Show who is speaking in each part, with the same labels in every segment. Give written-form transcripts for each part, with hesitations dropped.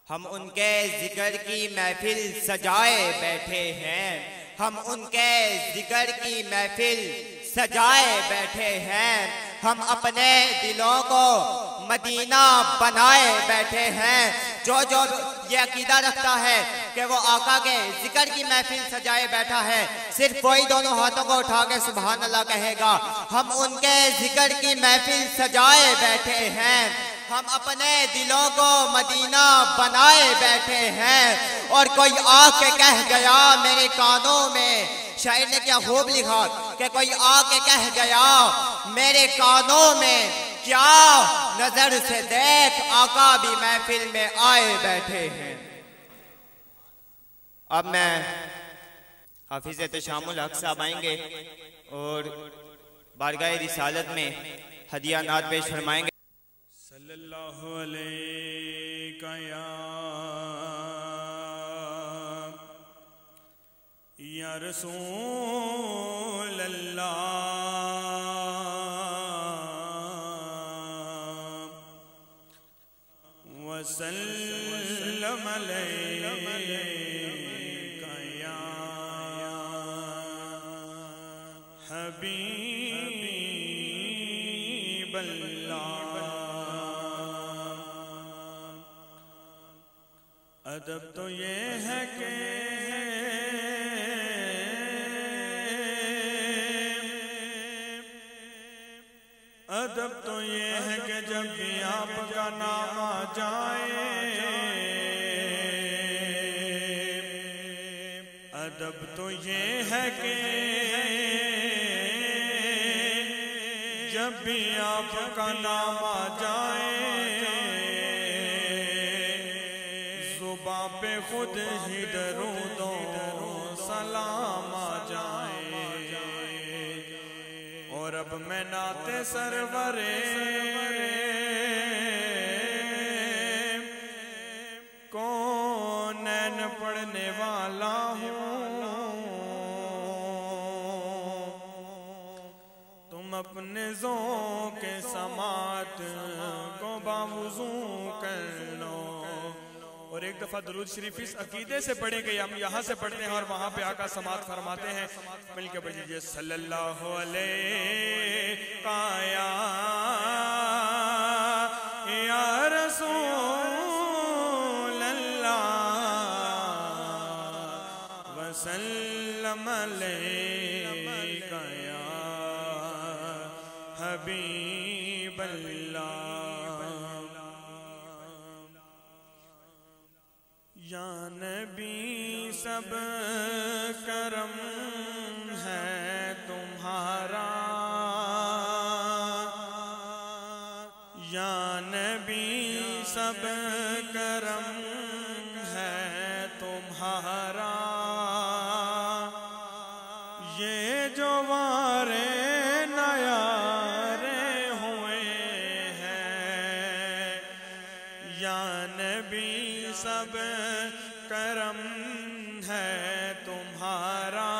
Speaker 1: ہم ان کے ذکر کی محفل سجائے بیٹھے ہیں، ہم ان کے ذکر کی محفل سجائے بیٹھے ہیں، ہم اپنے دلوں کو مدینہ بنائے بیٹھے ہیں۔ جو یہ عقیدہ رکھتا ہے کہ وہ آقا کے ذکر کی محفل سجائے بیٹھا ہے، صرف وہی دونوں ہاتھوں کو اٹھا کے سبحان اللہ کہے گا۔ ہم ان کے ذکر کی محفل سجائے بیٹھے ہیں، ہم اپنے دلوں کو مدینہ بنائے بیٹھے ہیں۔ اور کوئی آ کے کہہ گیا میرے کانوں میں، شاعر نے کیا خوب لکھا کہ کوئی آ کے کہہ گیا میرے کانوں میں، کیا نظر سے دیکھ آقا بھی محفل میں آئے بیٹھے ہیں۔ اب میں حافظ تشامل حق صاحب آئیں گے اور بارگاہ رسالت میں ہدیہ نعت پیش فرمائیں گے۔
Speaker 2: صلی اللہ علیہ یا رسول اللہ وسلم علیک یا حبیب اللہ۔ ادب تو یہ ہے کہ ادب تو یہ ہے کہ جب بھی آپ کا نام آ جائے، ادب تو یہ ہے کہ جب بھی آپ کا نام آ جائے، زباں پہ خود ہی درود و سلام آ جائے۔ اور اب میں نعت سرور کونین پڑھنے والا ہوں، تم اپنے ذوق کے سماعت کو باوضو کر لو۔ اور ایک دفعہ درود شریف اس عقیدے سے پڑھیں کہ ہم یہاں سے پڑھتے ہیں اور وہاں پہ آقا سماعت فرماتے ہیں، مل کے پڑھ لیجیے۔ صلی اللہ علیہ یا رسول اللہ وسلم علیک یا حبیب اللہ۔ یا نبی سب کرم ہے تمہارا، یا نبی سب کرم ہے تمہارا، یہ جو وارے نیارے ہوئے ہیں، یا نبی سب کرم ہے تمہارا،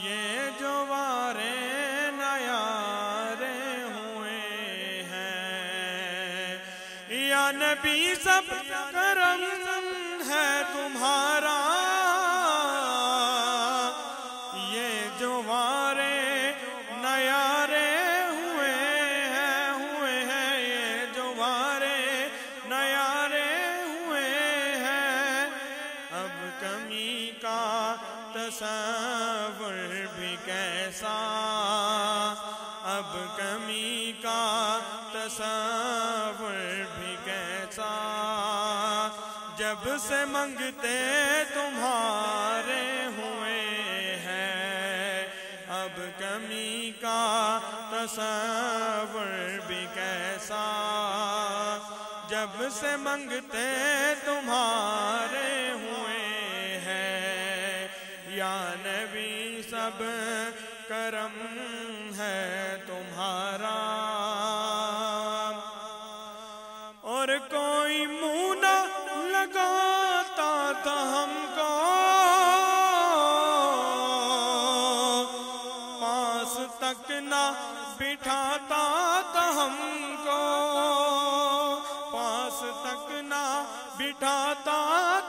Speaker 2: یہ جو وارے نیارے ہوئے ہیں، یا نبی سب کرم ہے تمہارا، یہ جو وارے نیارے ہوئے ہیں، یہ جو وارے نیارے ہوئے ہیں، اب کمی کا تصور بھی کیسا، اب کمی کا تصور بھی کیسا، جب سے منگتے تمہارے ہوئے ہیں، اب کمی کا تصور بھی کیسا، جب سے منگتے تمہارے ہوئے ہیں، یا نبی سب کرم ہے تمہارا۔ اور کوئی منہ نہ لگاتا تھا ہم کو، پاس تک نہ بٹھاتا تھا ہم کو، پاس تک نہ بٹھاتا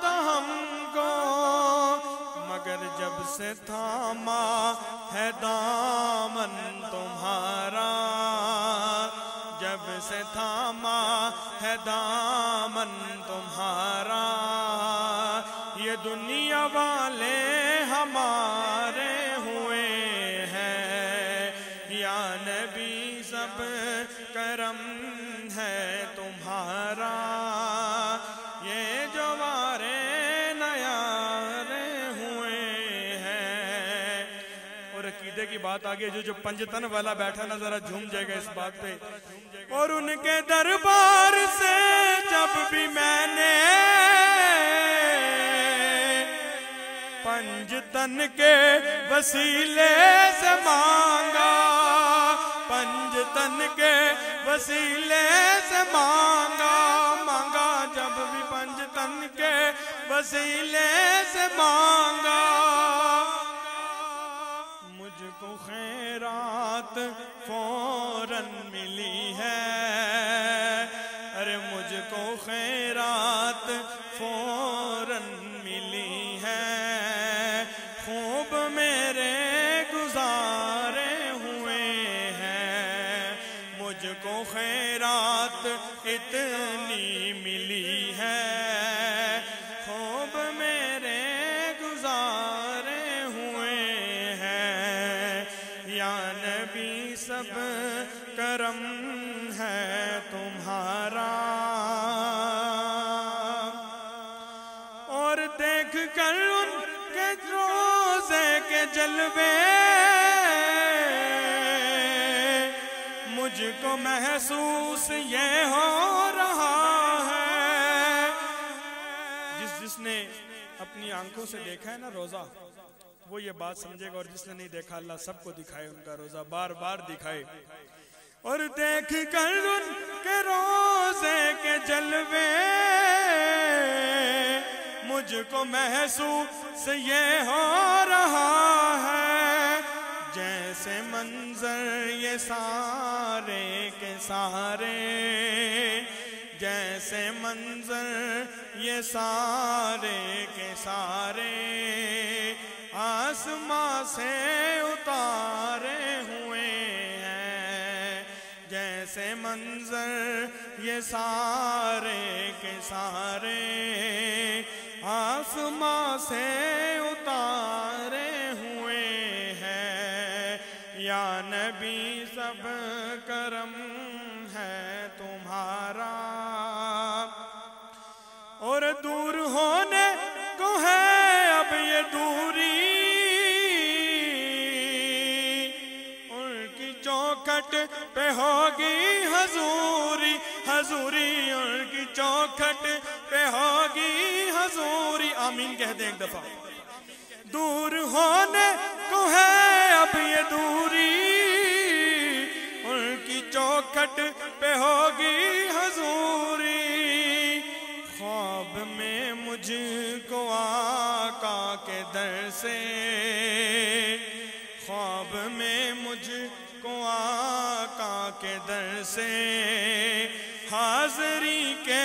Speaker 2: تھا ہم کو، مگر جب سے تھاما ہے دامن تمہارا، جب سے تھاما ہے دامن تمہارا، یہ دنیا والے ہمارے ہوئے ہیں، یا نبی سب کرم ہے تمہارا، یہ جو وارے نیارے ہوئے ہیں۔ اور عقیدے کی بات آگے، جو پنجتن والا بیٹھا نا ذرا جھوم جائے گا اس بات پہ۔ اور ان کے دربار سے جب بھی میں نے پنجتن کے وسیلے سے مانگا، پنجتن کے وسیلے سے مانگا، مانگا جب بھی پنجتن کے وسیلے سے مانگا، مجھ کو خیرات فوراً ملی ہے، ارے مجھ کو خیرات فوراً ملی ہے، خوب میرے گزارے ہوئے ہیں، مجھ کو خیرات اتنی ملی ہے، خوب میرے گزارے ہوئے ہیں، یا نبی سب کرم ہے تمہارا۔ اور دیکھ کر ان کے روزے کے جلوے مجھ کو محسوس یہ ہو رہا ہے، جس نے اپنی آنکھوں سے دیکھا ہے نا روزہ، وہ یہ بات سمجھے گا، اور جس نے نہیں دیکھا اللہ سب کو دکھائے ان کا روزہ، بار بار دکھائے۔ اور دیکھ کر ان کے روزے کے جلوے مجھ کو محسوس یہ ہو رہا ہے، جیسے منظر یہ سارے کے سارے، جیسے منظر یہ سارے کے سارے آسمان سے اتارے ہوئے ہیں، جیسے منظر یہ سارے کے سارے آسمان سے اتارے ہوئے ہیں، یا نبی سب کرم ہے تمہارا۔ اور دور ہونے کو ہے اب یہ دوری، ان کی چوکھٹ پہ ہوگی حضوری، حضوری ان کی چوکھٹ پہ ہوگی حضوری، آمین کہہ دیں ایک دفعہ۔ دور ہونے کو ہے اب یہ دوری، ان کی چوکھٹ پہ ہوگی حضوری، خواب میں مجھ کو آقا کے در سے، خواب میں مجھ کو آقا کے در سے حاضری کے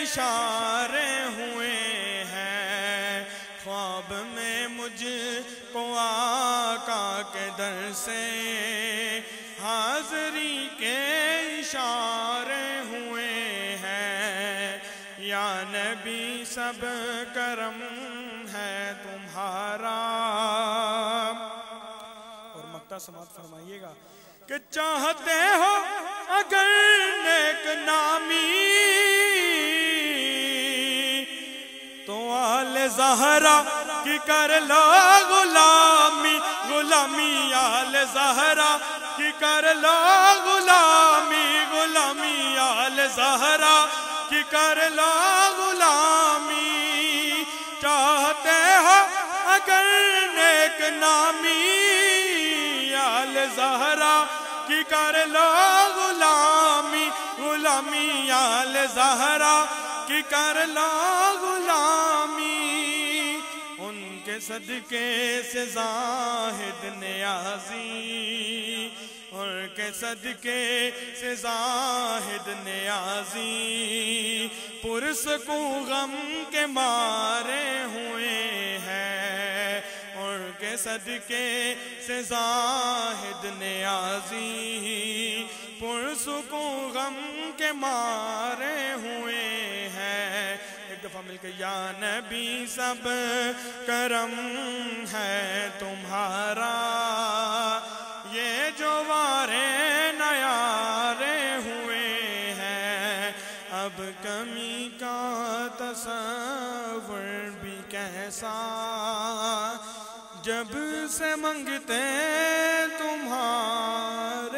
Speaker 2: اشارے ہوئے ہیں، خواب میں مجھ کو آقا کے در سے حاضری کے اشارے ہوئے ہیں، یا نبی سب کرم ہے تمہارا۔ اور مقطع سماعت فرمائیے گا کہ چاہتے ہو اگر نیک نامی تو آل زہرا کی کر لو غلامی، غلامی آل زہرا کی کر لو غلامی، غلامی آل زہرا کی کر لو غلامی، چاہتے ہو اگر نیک نامی آل زہرا کی کر لو غلامی، غلامی آل زہرا کی کر لو غلامی، ان کے صدقے سے زاہد نیازی، ان کے صدقے سے زاہد نیازی پرسکون غم کے مارے ہوئے ہیں، ان کے صدقے سے زاہد نیازی پرسکون غم کے مارے ہوئے ہیں۔ ایک دفعہ مل کے یا نبی سب کرم ہے تمہارا، یہ جو وارے نیارے ہوئے ہیں، اب کمی کا تصور بھی کیسا، جب سے منگتے تمہارے